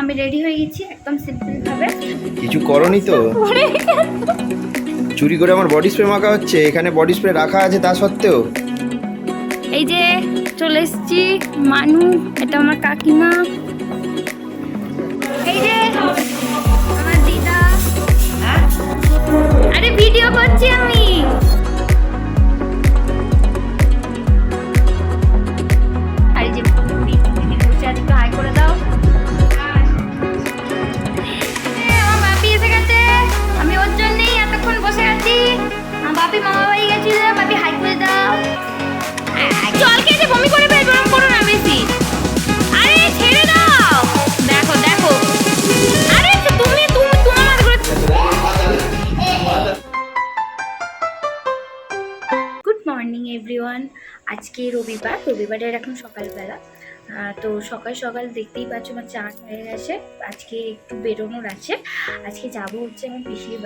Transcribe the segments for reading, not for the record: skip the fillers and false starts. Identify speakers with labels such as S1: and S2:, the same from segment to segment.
S1: আমি রেডি হয়ে গেছি একদম সিম্পল ভাবে।
S2: কিছু করনি তো? চুরি করে আমার বডি স্প্রে মাখা হচ্ছে, এখানে বডি স্প্রে রাখা আছে তা সত্ত্বেও।
S1: এই যে চলে এসেছি মানু, এটা আমার কাকিমা, এই যে আমার দিদা। আরে ভিডিও করছি আমি। আরে যে দিদি বসে আছে, একটু হাই করে দাও। আমার বাপি এসে গেছে, আমি ওর জন্যই এতক্ষণ বসে আছি। আমার বাপি মামা বাড়ি গেছিল, বাপি হাই করে দাও। জল খেতে বমি করে ফেলবো, এরকম করো না বেশি। আরে ছেড়ে দাও, দেখো দেখো। আরে তুমি তুমি তোমার মাথা করে। Good morning everyone. আজকে রবিবারের এখন সকালবেলা। তো সকাল সকাল দেখতেই পাচ্ছ আমার চা হয়ে গেছে। আজকে একটু বেরোনোর আছে। আজকে যাব হচ্ছে আমার পিসির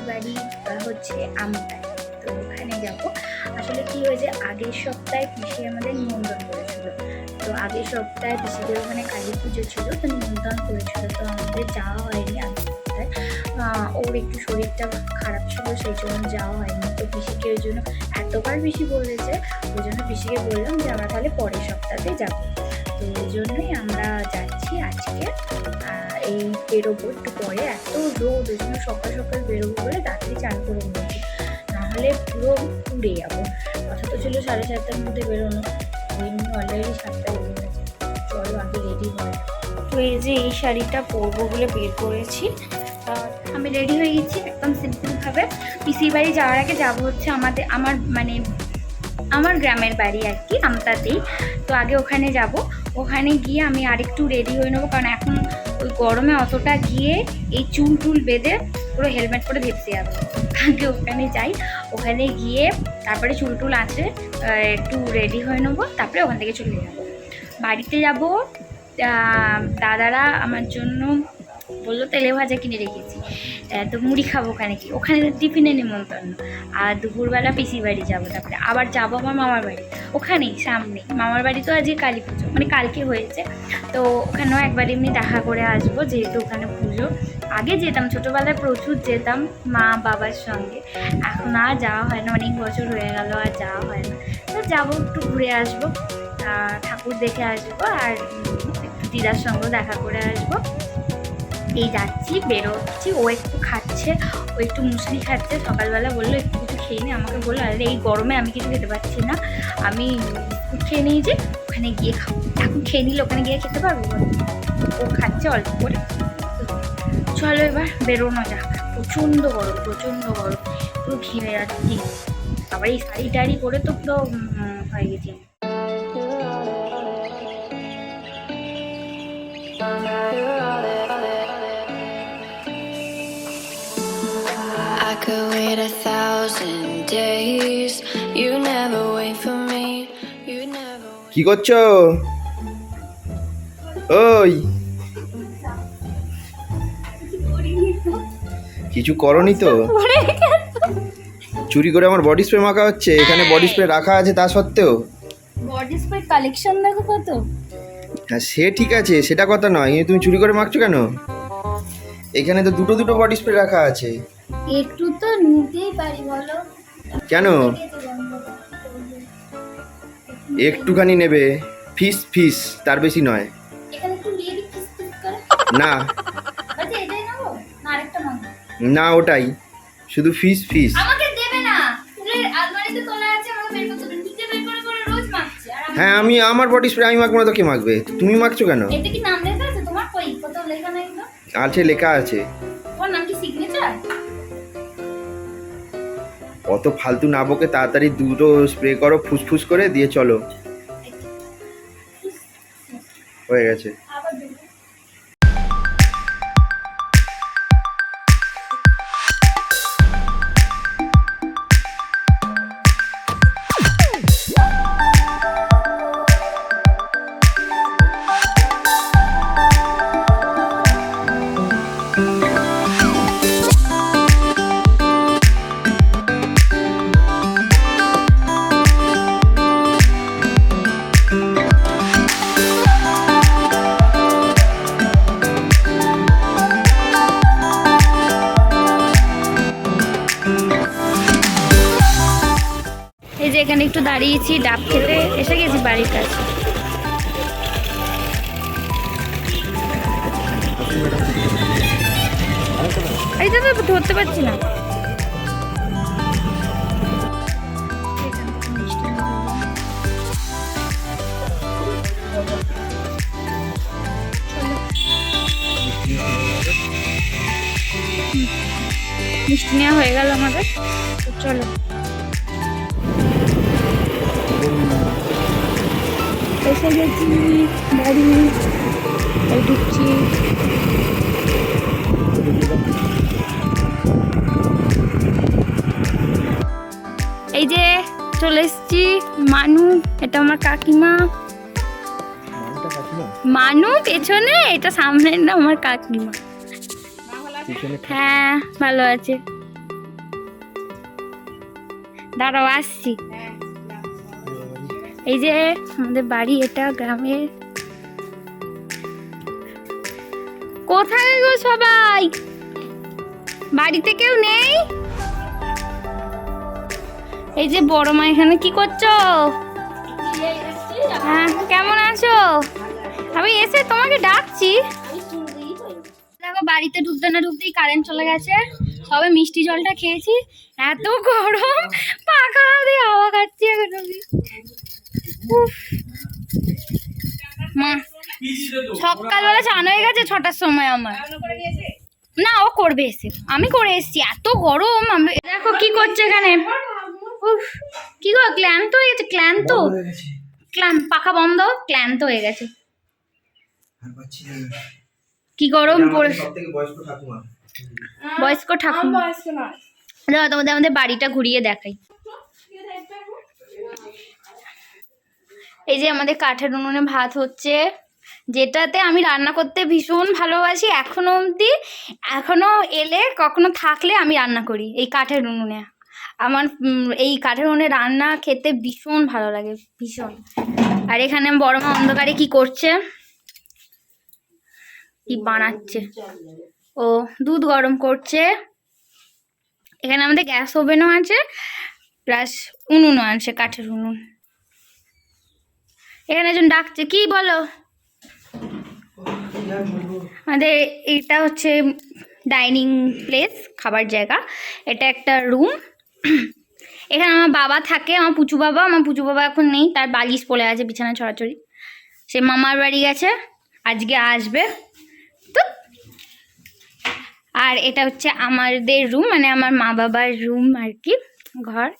S1: বাড়ি হচ্ছে আমতায়। তো ওখানে যাব। আসলে কি হয়েছে, আগের সপ্তাহে পিসি আমাদের নিমন্ত্রণ করেছিল। তো আগের সপ্তাহে পিসিদের ওখানে কালী পুজো ছিল, তো নিমন্ত্রণ করেছিল। তো আমাদের যাওয়া হয়নি আগের সপ্তাহে। ওর একটু শরীরটা খারাপ ছিল, সেই জন্য যাওয়া হয়নি। তো পিসিকে ওই জন্য এতবার বেশি বলেছে, ওই জন্য পিসিকে বললাম যে আমরা তাহলে পরের সপ্তাহে যাবো। তো ওই জন্যই আমরা যাচ্ছি আজকে। এই বেরোবো একটু পরে, এত রোদ, ওই জন্য সকাল সকাল বেরোবো বলে তাড়াতাড়ি চান করে নিয়েছি, নাহলে পুরো পুড়ে যাবো। কথা তো ছিল 7:30টার মধ্যে বেরোনো, এমনি অলরেডি 7টা বেজে গেছে। চলো আগে রেডি হয়। তো এই যে এই শাড়িটা পরবো বলে বের করেছি। আমি রেডি হয়ে গেছি একদম সিম্পলভাবে। পিসির বাড়ি যাওয়ার আগে যাবো হচ্ছে আমার গ্রামের বাড়ি আর কি, আমতাতেই। তো আগে ওখানে যাব, ওখানে গিয়ে আমি আরেকটু রেডি হয়ে নেবো, কারণ এখন ওই গরমে অতটা গিয়ে এই চুল টুল বেঁধে পুরো হেলমেট করে ভেপসে যাবে। আগে ওখানে যাই, ওখানে গিয়ে তারপরে চুল টুল আছে একটু রেডি হয়ে নেবো, তারপরে ওখান থেকে চলে যাবো বাড়িতে। যাব দাদারা আমার জন্য বললো তেলে ভাজা কিনে রেখেছি, তো মুড়ি খাবো ওখানে, কি ওখানে টিফিনে নিমন্ত্রণ। আর দুপুরবেলা পিসির বাড়ি যাবো, তারপরে আবার যাবো আমার মামার বাড়ি, ওখানেই সামনে। মামার বাড়ি তো আজকে কালী পুজো, মানে কালকে হয়েছে, তো ওখানেও একবার এমনি দেখা করে আসবো, যেহেতু ওখানে পুজো। আগে যেতাম, ছোটোবেলায় প্রচুর যেতাম মা বাবার সঙ্গে, এখন আর যাওয়া হয় না, অনেক বছর হয়ে গেল আর যাওয়া হয় না। তো যাবো, একটু ঘুরে আসবো, ঠাকুর দেখে আসবো, আর একটু দিদার সঙ্গেও দেখা করে আসবো। এই যাচ্ছি, বেরোচ্ছি। ও একটু খাচ্ছে, ও একটু মুসলি খাচ্ছে। সকালবেলা বললো একটু কিছু খেয়ে নি, আমাকে বললো আরে এই গরমে আমি কিছু খেতে পারছি না, আমি খেয়ে নিই, যে ওখানে গিয়ে খাবো। এখন খেয়ে নিলে ওখানে গিয়ে খেতে পারবো? ও খাচ্ছে অল্প করে। চলো এবার বেরোনো যাক। প্রচণ্ড গরম, পুরো ঘিরে যাচ্ছি। আবার এই শাড়ি টাড়ি পরে তো পুরো হয়ে গেছি।
S3: I could wait 1,000 days. You never wait for me. You never wait.
S2: কি করছো? ওই কিছু করনি তো? চুরি করে আমার বডি স্প্রে মাখা হচ্ছে, এখানে বডি স্প্রে রাখা আছে তা সত্ত্বেও।
S1: বডি স্প্রে কালেকশন দেখো কত।
S2: হ্যাঁ সে ঠিক আছে, সেটা কথা নয়, কিন্তু তুমি চুরি করে মাখছো কেন? এখানে তো দুটো বডি স্প্রে রাখা আছে।
S1: একটু তো নিতেই পারি বলো।
S2: কেন? একটুখানি নেবে, ফিস তার বেশি নয়।
S1: এখানে একটু নিয়ে দিই কিস করে।
S2: না
S1: আচ্ছা এটাই নাও না, আরেকটা নাও
S2: না, ওটাই শুধু ফিস।
S1: আমাকে দেবে না, পুরো আলমারিতে তোলা আছে, আমাকে বের করতে হবে, নিচে বের করে রোজ মাখছি। আর
S2: হ্যাঁ আমি আমার বডি স্প্রে আমি মাখবো না তো কে মাখবে? তুমি মাখছো কেন?
S1: এতে কি নাম লেখা আছে তোমার? কই কোথাও লেখা নাই তো।
S2: আছে, লেখা আছে।
S1: তোমার নাম কি সিগনেচার?
S2: অত ফালতু না বকে তাড়াতাড়ি দুটো স্প্রে করো, ফুসফুস করে দিয়ে চলো। হয়ে গেছে।
S1: আবার দেবো। এখানে একটু দাঁড়িয়েছি ডাব খেতে, এসে গেছি বাড়ির কাছে। এই তো ধরতে পারছি না। মিষ্টি নেওয়া হয়ে গেল আমাদের, তো চলো এসে গেছি বাড়ি, এই ঢুকছি। এই যে চলে এসছি মানু, এটা আমার কাকিমা। মানু পেছনে, এটা সামনের না আমার কাকিমা। হ্যাঁ ভালো আছে, দাঁড়াও আসছি। এই যে আমাদের বাড়ি, এটা গ্রামের। কোথায় গো সবাই, বাড়িতে কেউ নেই? এই যে বড় মা এখানে, কি করছো? হ্যাঁ কেমন আছো? আমি এসে তোমাকে ডাকছি। দেখো বাড়িতে ঢুকতে না ঢুকতেই কারেন্ট চলে গেছে। সবে মিষ্টি জলটা খেয়েছি, এত গরম, পাখা দিয়ে হাওয়া খাচ্ছি এখন আমি। উফ মা, সকালবেলা চান হয়ে গেছে 6টার সময় আমার। না ও করবে এসে, আমি করে এসছি, এত গরম। দেখো কি করছে এখানে। উফ কি গো, ক্লান্ত হয়ে গেছে? ক্লান্ত পাখা বন্ধ, ক্লান্ত হয়ে গেছে। কি গরম পড়েছে। বয়স্ক ঠাকুমা, তোমাদের আমাদের বাড়িটা ঘুরিয়ে দেখাই। এই যে আমাদের কাঠের উনুনে ভাত হচ্ছে, যেটাতে আমি রান্না করতে ভীষণ ভালোবাসি এখনো অবধি। এখনো এলে কখনো থাকলে আমি রান্না করি এই কাঠের উনুনে। আমার এই কাঠের উনুনে রান্না খেতে ভীষণ ভালো লাগে, ভীষণ। আর এখানে বড় মা অন্ধকারে কি করছে, কি বানাচ্ছে? ও দুধ গরম করছে। এখানে আমাদের গ্যাস ওভেনও আছে, প্লাস উনুনও আছে, কাঠের উনুন। এখানে একজন ডাকছে, কি বলো? আমাদের এটা হচ্ছে ডাইনিং প্লেস, খাবার জায়গা। এটা একটা রুম। এখানে আমার বাবা থাকে, আমার পুচু বাবা এখন নেই, তার বালিশ পড়ে আছে বিছানা ছড়াছড়ি। সে মামার বাড়ি গেছে, আজকে আসবে তো। আর এটা হচ্ছে আমাদের রুম, মানে আমার মা বাবার রুম আর কি, ঘর।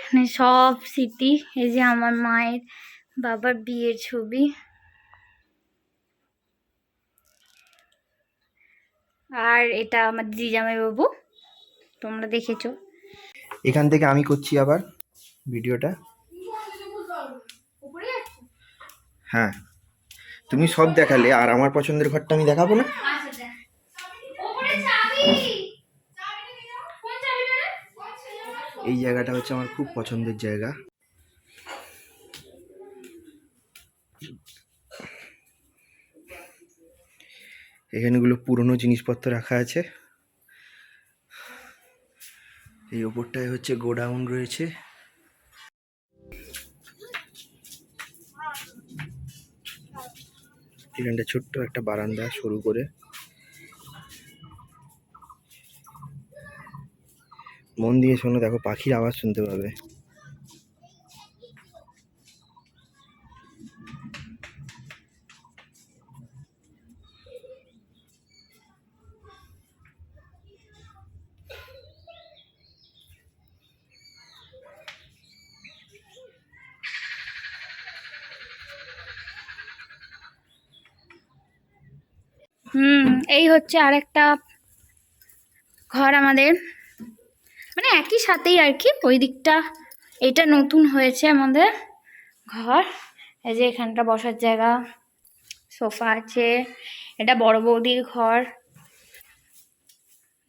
S1: মানে সব স্মৃতি। এই যে আমার মায়ের বাবার বিয়ের ছবি। আর এটা আমার দিদি জামাই বাবু, তোমরা দেখেছো।
S2: এখান থেকে আমি করছি আবার ভিডিওটা। হ্যাঁ তুমি সব দেখালে, আর আমার পছন্দের ঘরটা আমি দেখাবো না? এই জায়গাটা হচ্ছে আমার খুব পছন্দের জায়গা। এখানেগুলো পুরনো জিনিসপত্র রাখা আছে। এই ওপরটায় হচ্ছে গোডাউন রয়েছে। এখানটা ছোট্ট একটা বারান্দা শুরু করে। মন দিয়ে শোনো, দেখো পাখির আওয়াজ শুনতে পাবে।
S1: এই হচ্ছে আরেকটা ঘর আমাদের, মানে একই সাথেই আর কি। ওই দিকটা এটা নতুন হয়েছে আমাদের ঘর। এই যে এখানটা বসার জায়গা, সোফা আছে। এটা বড় বৌদির ঘর,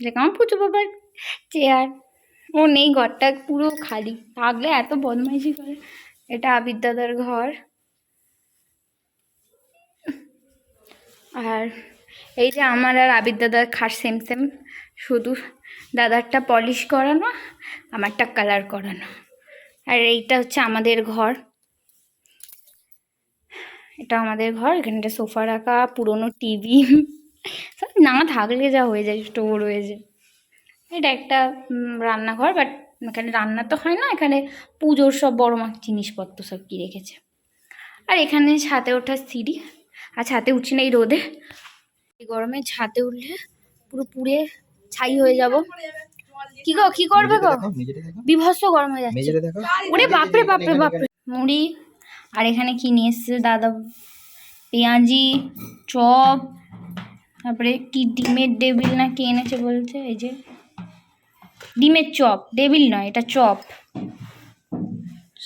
S1: যেমন পুজো বাবার চেয়ার। ও নেই, ঘরটা পুরো খালি, থাকলে এত বদমাইশি করে। এটা আবির দাদার ঘর। আর এই যে আমার আর আবির দাদার খাট সেম সেম, শুধু দাদারটা পলিশ করানো, আমারটা কালার করানো। আর এইটা হচ্ছে আমাদের ঘর, এটা আমাদের ঘর। এখানে একটা সোফা রাখা, পুরনো টিভি, সব না থাকলে যা হয়ে যায়, স্টোর হয়ে যায়। এটা একটা রান্নাঘর, বাট এখানে রান্না তো হয় না, এখানে পুজোর সব বড় মাছ জিনিসপত্র সব কি রেখেছে। আর এখানে ছাদে ওঠার সিঁড়ি, আর ছাদে উঠছি না এই রোদে, এই গরমে ছাদে উঠলে পুরো পুড়ে ছাই হয়ে যাব। কি গো, কি করবে গো? বিভৎস গরম হয়ে যাচ্ছে। ওরে বাপরে বাপরে বাপরে। মুড়ি, আর এখানে কি নিয়ে এসছে দাদা, পেঁয়াজি, চপ, তারপরে কি ডিমের ডেবিল না কি এনেছে বলছে, এই যে ডিমের চপ, ডেবিল নয় এটা চপ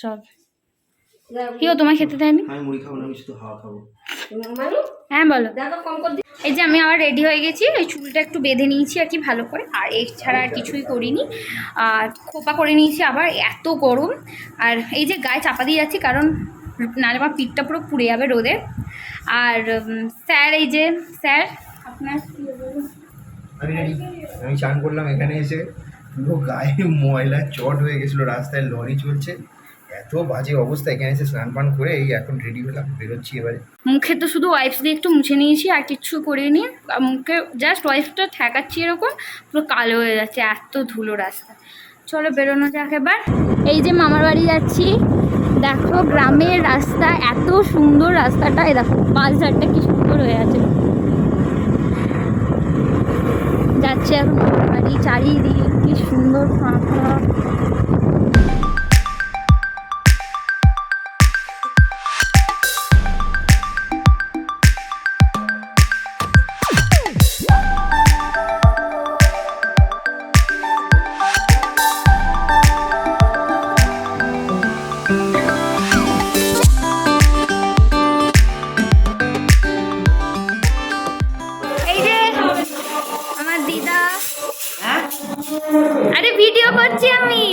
S1: সব। কেউ তোমায় খেতে দেয়নি?
S2: আমি মুড়ি খাবো না, আমি শুধু হাওয়া খাবো।
S1: হ্যাঁ বলো। এই যে আমি আবার রেডি হয়ে গেছি, এই চুলটা একটু বেঁধে নিয়েছি আর কি ভালো করে, আর এছাড়া আর কিছুই করিনি। আর খোপা করে নিয়েছি, আবার এত গরম। আর এই যে গায়ে চাপা দিয়ে যাচ্ছি, কারণ নাহলে আমার পিঠটা পুরো পুড়ে যাবে রোদে। আর স্যার, এই যে স্যার আপনার
S2: আমি চান করলাম এখানে এসে, পুরো গায়ে ময়লা চট হয়ে গেছিলো, রাস্তায় লরি চলছে, এত বাজে অবস্থা। এখানে এসে স্নান পান করে এই এখন রেডি হলাম, বেরোচ্ছি এবারে।
S1: মুখে তো শুধু ওয়াইপস দিয়ে একটু মুছে নিয়েছি, আর কিচ্ছু করিনি। মুখে জাস্ট ওয়াইপসটা ঠেকাচ্ছি, এরকম পুরো কালো হয়ে যাচ্ছে, এত ধুলো রাস্তা। চলো বেরোনো যাক এবার। এই যে মামার বাড়ি যাচ্ছি, দেখো গ্রামের রাস্তা, এত সুন্দর রাস্তাটা, এই দেখো বাজারটা কি সুন্দর হয়ে আছে। যাচ্ছে এখন মামার বাড়ি, চারিদিকে কি সুন্দর ফাঁকা। আরে ভিডিও করছি আমি।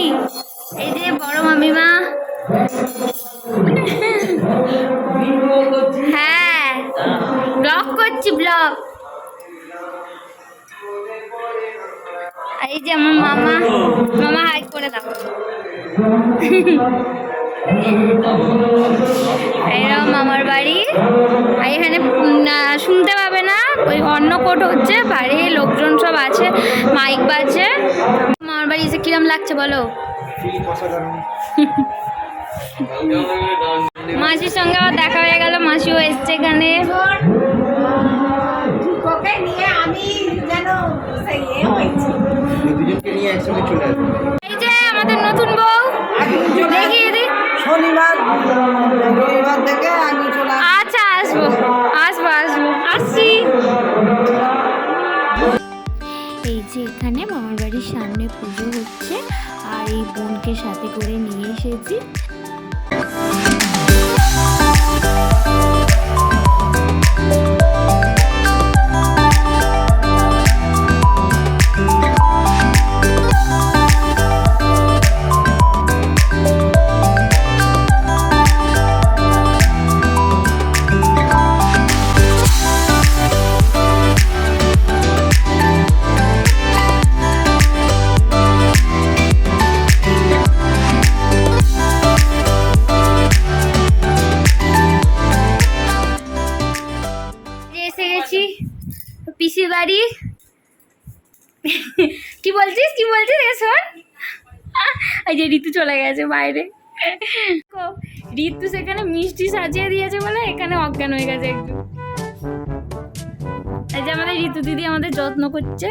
S1: এই যে বড় মামিমা, হ্যাঁ ব্লগ করছি, ব্লগ। এই যে আমার মামা, মামা হাই করে দাও। এরকম মামার বাড়ি, আর এখানে শুনতে পাবে না, ওই অন্য কোট হচ্ছে, বাড়ির লোকজন সব আছে, মাইক বাজছে। মামার বাড়ি এসে কিরম লাগছে বলো? মাসির সঙ্গে আবার দেখা হয়ে গেল, মাসিও এসছে এখানে। এই যে আমাদের নতুন বউ, দেখিয়ে দিই। আচ্ছা আসবো আসবো আসবো, আসছি।
S4: এই যে এখানে মামার বাড়ির সামনে পুজো হচ্ছে, আর এই বোনকে সাথে করে নিয়ে এসেছি।
S1: পিসির বাড়ি। কি বলছিস, কি বলছিস শোন। এই যে ঋতু চলে গেছে বাইরে, ঋতু সেখানে মিষ্টি সাজিয়ে দিয়েছে বলে এখানে অজ্ঞান হয়ে গেছে একটু। এই যে আমাদের ঋতু দিদি আমাদের যত্ন করছে,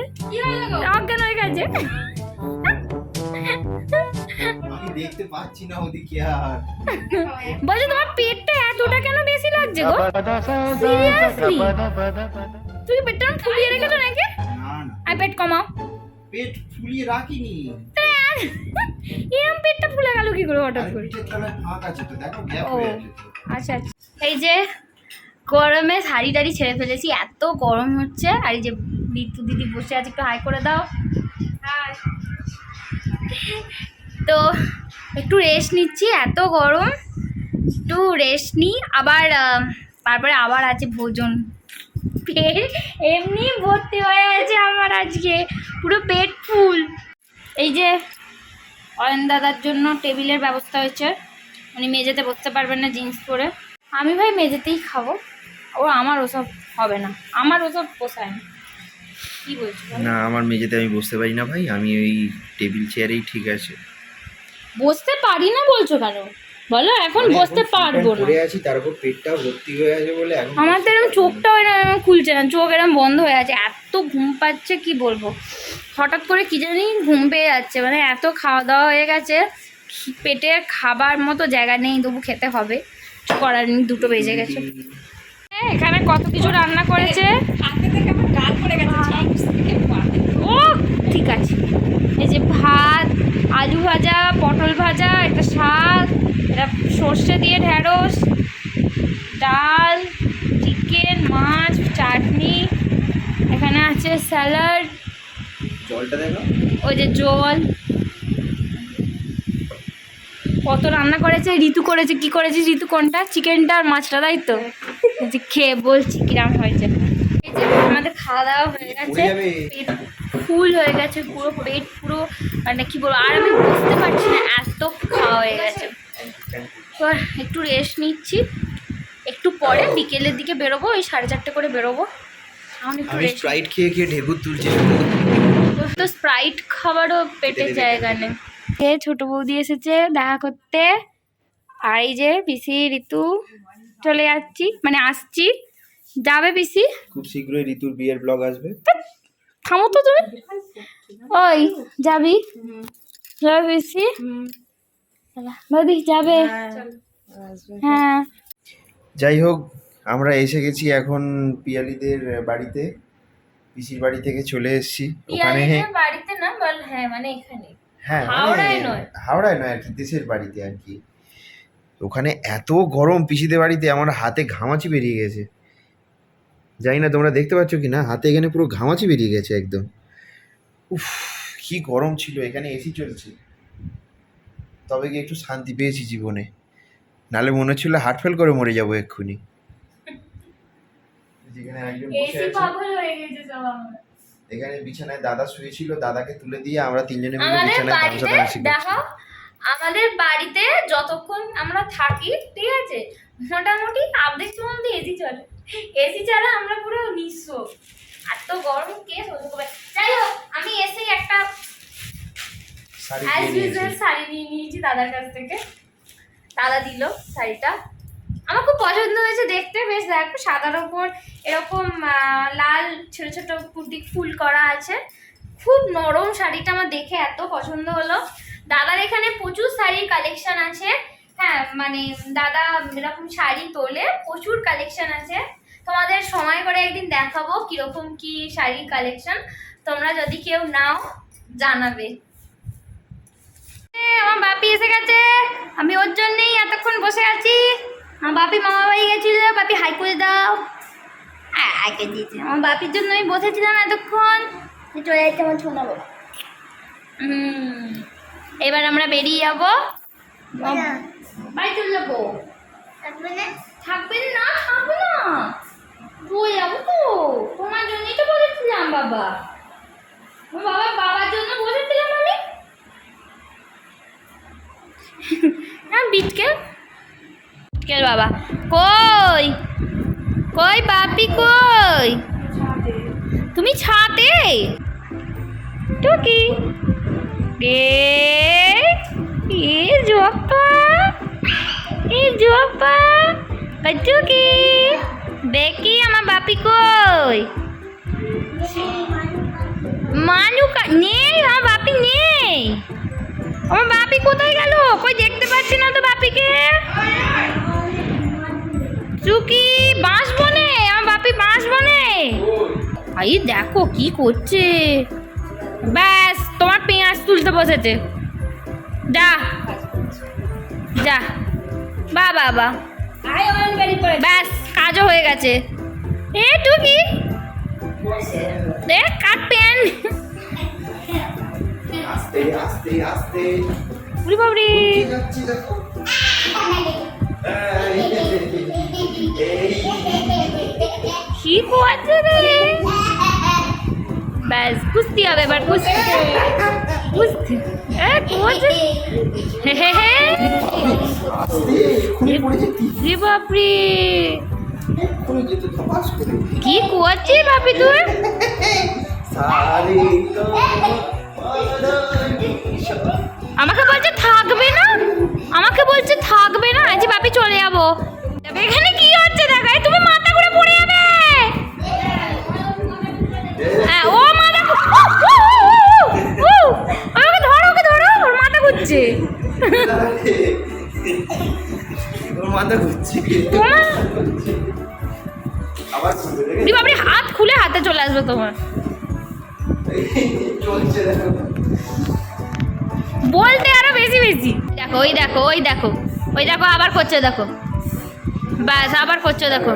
S1: অজ্ঞান হয়ে গেছে।
S2: দেখতে পাচ্ছি না ওদিকে আর।
S1: বলছি তোমার পেটটা এতটা কেন বেশি লাগছে গো? সিরিয়াসলি তুমি পেটটা ফুলিয়ে রেখেছো নাকি?
S2: না না,
S1: আর পেট কমাও।
S2: পেট ফুলিয়ে রাখিনি।
S1: এরকম পেটটা ফুলে গেল কি করে হঠাৎ করে? ও আচ্ছা আচ্ছা। এই যে গরমে শাড়ি টাড়ি ছেড়ে ফেলেছি, এত গরম হচ্ছে। আর এই যে ঋতু দিদি বসে আছে, একটু হাই করে দাও। তো একটু রেস্ট নিচ্ছি, এত গরম, একটু রেস্ট নিই। আবার তারপরে আবার আছে ভোজন। পেট এমনি ভর্তি হয়ে আছে আমার, আজকে পুরো পেট ফুল। এই যে অয়ন দাদার জন্য টেবিলের ব্যবস্থা হয়েছে, উনি মেঝেতে বসতে পারবেন না জিন্স পরে। আমি ভাই মেঝেতেই খাবো, আমার ওসব হবে না, আমার ওসব পোষায় না। কি বলছো?
S2: না, আমার মেঝেতে আমি বসতে পারি না ভাই, আমি ওই টেবিল চেয়ারেই ঠিক আছে।
S1: বসতে পারি না বলছো কেন বলো? এখন বসতে পারবো না,
S2: পড়ে আছি, তারপর পেটটা ভর্তি হয়ে আছে বলে এখন
S1: আমার তো এরকম চোখটাও এরকম খুলছে না, চোখ এরকম বন্ধ হয়ে আছে, এত ঘুম পাচ্ছে কি বলবো। হঠাৎ করে কি জানি ঘুম পেয়ে যাচ্ছে, মানে এত খাওয়া দাওয়া হয়ে গেছে, পেটে খাবার মতো জায়গা নেই, তবু খেতে হবে, কিছু করার নেই, 2টো বেজে গেছে। এখানে কত কিছু রান্না করেছে, ও ঠিক আছে। এই যে ভাত, আলু ভাজা, পটল ভাজা, এটা শাক, এটা সর্ষে দিয়ে ঢেঁড়স, ডাল, চিকেন, মাছ, চাটনি, এখানে আছে স্যালাড,
S2: জলটা দেখো,
S1: ওই যে জল, কত রান্না করেছে। ঋতু করেছে, কি করেছে ঋতু? কোনটা? চিকেনটা আর মাছটা, তাই তো? এই যে খেয়ে বলছি কিরাম হয়েছে। এই যে আমাদের খাওয়া দাওয়া হয়ে গেছে, পেট ফুল হয়ে গেছে, পুরো পেট পুরো মানে কি বলবো, আর আমি বুঝতে পারছি না, এত খাওয়া হয়ে গেছে। তো একটু রেস্ট নিচ্ছি, একটু পরে বিকেলের দিকে বেরোবো, ওই 4:30 করে বেরোবো। এখন একটু
S2: আমি
S1: রেস্ট,
S2: স্প্রাইট খেয়ে খেয়ে ঢেকুর তুলছি।
S1: তো স্প্রাইট খাবারও পেটের জায়গা নেই। ছোট বৌদি এসেছে দেখা করতে, আর এই যে পিসি ঋতু, চলে যাচ্ছি মানে আসছি। যাবে পিসি?
S2: খুব শীঘ্রই ঋতুর বিয়ের ব্লগ আসবে।
S1: থামো তো তুমি, ওই যাবি? যাবে পিসি? বৌদি যাবে? হ্যাঁ।
S2: যাই হোক, আমরা এসে গেছি এখন পিয়ালিদের বাড়িতে, পিসির বাড়ি থেকে চলে এসেছি ওখানে।
S1: বাড়িতে না বল, হ্যাঁ মানে এখানে,
S2: হ্যাঁ
S1: হাওড়ায় নয়,
S2: হাওড়ায় নয় আর কি, দেশের বাড়িতে আর কি। ওখানে এত গরম পিসিদের বাড়িতে, আমার হাতে ঘামাচি বেরিয়ে গেছে। জানি না তোমরা দেখতে পাচ্ছ কি না, হাতে এখানে পুরো ঘামাচি বেরিয়ে গেছে একদম। উফ, কি গরম ছিল। এখানে এসি চলছে, তবে কি একটু শান্তি পেয়েছি জীবনে, নালে মনে হচ্ছিল হার্ট ফেল করে মরে যাবো এক্ষুনি। যেখানে একজন বসে আছে, এখানে বিছানায় দাদা শুয়েছিল, দাদাকে তুলে দিয়ে আমরা 3 জনে মিলে বিছানায় তামসা তামসি করছি।
S1: আমাদের বাড়িতে যতক্ষণ আমরা থাকি, ঠিক আছে, মোটামুটি আর্ধেক মধ্যে এসি চলে, এসি ছাড়া আমরা পুরো নিঃস্ব, এত গরম কে সহ্য করবে। যাই হোক, আমি এসে একটা
S2: শাড়ি
S1: অ্যাজ
S2: কিনে
S1: ইউজুয়াল
S2: নিয়েছি।
S1: শাড়ি নিয়ে নিয়েছি দাদার কাছ থেকে, দাদা দিল শাড়িটা, আমার খুব পছন্দ হয়েছে দেখতে, বেশ দেখো সাদার ওপর এরকম লাল ছোট ছোট কুটিক ফুল করা আছে, খুব নরম শাড়িটা, আমার দেখে এত পছন্দ হলো। দাদার এখানে প্রচুর শাড়ির কালেকশন আছে, হ্যাঁ মানে দাদা এরকম শাড়ি তোলে, প্রচুর কালেকশন আছে, তোমাদের সময় করে একদিন দেখাবো কিরকম কি শাড়ির কালেকশন, তোমরা যদি কেউ নাও জানাবে। আমার বাপি এসে গেছে, আমি ওর জন্যই এতক্ষণ বসে আছি। আমার বাপি মামা বাড়ি গেছিল, বাপি হাই করে দাও, আগে দিয়েছে, আমার বাপির জন্য আমি বসেছিলাম এতক্ষণ, চলে যাচ্ছে আমার ছোনা বাবা। এবার আমরা বেরিয়ে যাবো, বাড়ি চলে যাবো। থাকবে না? থাকবে না, চলে যাবো তো, তোমার জন্যই তো বলেছিলাম বাবা, বাবার জন্য বলেছিলাম আমি। হ্যাঁ বিটকে কে বাবা, কই কই বাপি কই? তুমি ছাদে? টুকি এ জপা, টুকি দেখি আমার বাপি কই? মানুকা নেই, আমার বাপি নেই, আমার বাপি কোথায় গেল? কই দেখতে পাচ্ছি না তো বাপিকে। চুকি বাঁশ বনে, আমার বাপি বাঁশ বনে। আই দেখো কি করছে, ব্যাস তোমার পেঁয়াজ তুলতে বসেছে, যা যা, বা বাবা ব্যাস কাজও হয়ে গেছে। এ টুকি দেখ কাট পেন,
S2: আস্তে আস্তে আস্তে
S1: উরি বাবরি
S2: যাচ্ছি দেখো।
S1: কি করছে রে? ব্যাস কুস্তি হবে এবার, কুস্তি। বুঝতে বাপরে কি করছিস বাপি তুই? আমাকে বলছে থাকবে না, আমাকে বলছে থাকবে না, আজ বাপি চলে যাবো। এখানে কি হচ্ছে দেখো, এই তুমি মাথা ঘুরে পড়ে যাবে। হ্যাঁ ও মাথা ওকে ধরো, ওকে ধরো, ওর মাথা ঘুরছে। বাপরে হাত খুলে হাতে চলে আসবে তোমার। বলতে আরো বেশি বেশি। দেখো ওই দেখো, ওই দেখো, ওই দেখো আবার করছে, দেখো ব্যাস আবার করছো, দেখো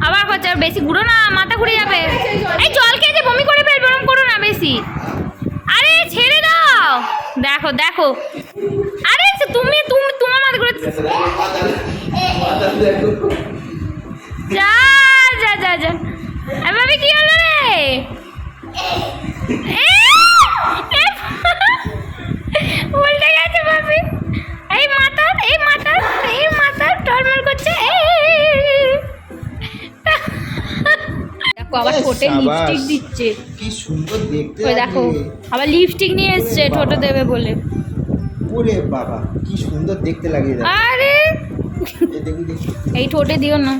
S1: আবার করছে। আর বেশি ঘুরো না, মাথা ঘুরে যাবে। এই জল খেয়েছে বমি করে ফেলবে, ওরম করো না বেশি। আরে ছেড়ে দাও, দেখো দেখো। আরে তুমি তুমি তোমার মাথা ঘুরে যা যা যা যা। এভাবে কি হলো রে? উল্টে গেছে বাপি। এই মাথা, এই মাথা, এই মাথা টলমল করছে। দেখো আবার ঠোঁটে লিপস্টিক দিচ্ছে,
S2: কি সুন্দর দেখতে।
S1: ওই দেখো আবার লিপস্টিক নিয়ে এসছে ঠোঁটে দেবে বলে।
S2: ওরে বাবা কি সুন্দর দেখতে লাগে।
S1: আরে এই ঠোঁটে দিও না,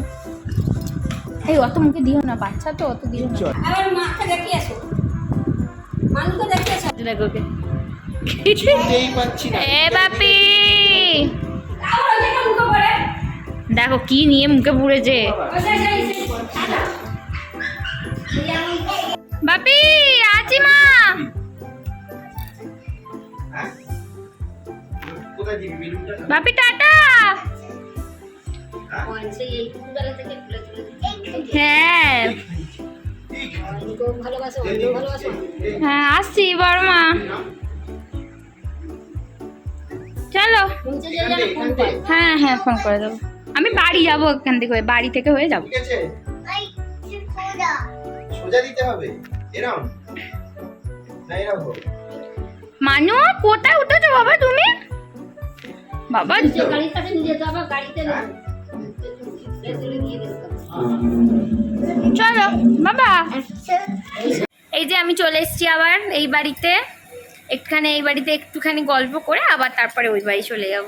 S1: এই অত মুখে দিও না, বাচ্চা তো অত দিও না।
S5: আবার মাকে দেখিয়ে আসো, মানুষকে দেখিয়ে আসো।
S1: দেখো ওকে
S2: এই পাচ্ছি না।
S1: এ বাপি দেখো কি নিয়ে মুখে পুড়েছে। বাপি আছি মা।
S2: কোথায় দিবি বেলুনটা?
S1: বাপি টাটা। হ্যাঁ হ্যাঁ আসছি বড় মা, চলো। হ্যাঁ হ্যাঁ ফোন করে দেবো। আমি বাড়ি যাবো, এখান থেকে হয়ে, বাড়ি থেকে হয়ে যাবো।
S2: ঠিক আছে সোজা দিতে হবে এরকম না, এরকম।
S1: মানু কোথায় উঠেছো বাবা তুমি? বাবা
S5: গাড়ির কাছে নিয়ে যেতে হবে, গাড়িতে
S1: চলো বাবা। এই যে আমি চলে এসেছি আবার এই বাড়িতে, এখানে এই বাড়িতে একটুখানি গল্প করে আবার তারপরে ওই বাড়ি চলে যাব।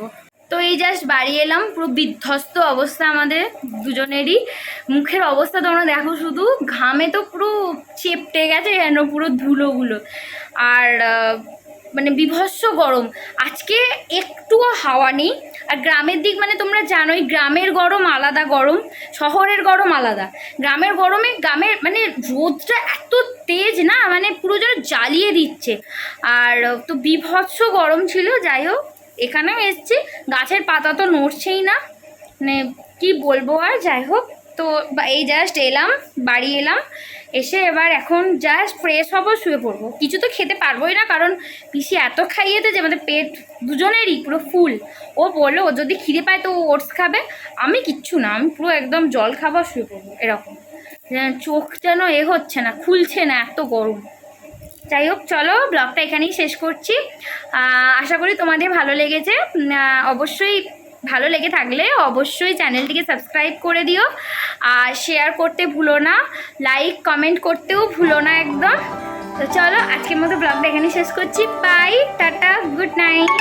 S1: তো এই জাস্ট বাড়ি এলাম, পুরো বিধ্বস্ত অবস্থা আমাদের দুজনেরই। মুখের অবস্থা তোমরা দেখো শুধু, ঘামে তো পুরো চেপটে গেছে যেন পুরো ধুলোগুলো। আর মানে বিভৎস গরম, আজকে একটুও হাওয়া নেই। আর গ্রামের দিক মানে তোমরা জানোই, গ্রামের গরম আলাদা গরম, শহরের গরম আলাদা। গ্রামের গরমে গ্রামের মানে রোদটা এত তেজ না, মানে পুরো যেন জ্বালিয়ে দিচ্ছে। আর তো বিভৎস গরম ছিল। যাই হোক এখানেও এসছি, গাছের পাতা তো নড়ছেই না, মানে কি বলবো আর। যাই হোক তো এই জাস্ট এলাম, বাড়ি এলাম, এসে এবার এখন জাস্ট ফ্রেশ হবো, শুয়ে পড়বো। কিছু তো খেতে পারবোই না, কারণ পিসি এত খাইয়েছে যে আমাদের পেট দুজনেরই পুরো ফুল। ও বললো ও যদি খিদে পায় তো ও ওটস খাবে, আমি কিচ্ছু না, আমি পুরো একদম জল খাবো, শুয়ে পড়বো এরকম। চোখ যেন হচ্ছে না, খুলছে না, এত গরম। যাই হোক চলো ব্লগটা এখানেই শেষ করছি। আশা করি তোমাদের ভালো লেগেছে। অবশ্যই ভালো লেগে থাকলে অবশ্যই চ্যানেলটিকে সাবস্ক্রাইব করে দিও, আর শেয়ার করতে ভুলো না, লাইক কমেন্ট করতেও ভুলো না একদম। তো চলো আজকের মতো ব্লগটা এখানেই শেষ করছি। বাই, টাটা, গুড নাইট।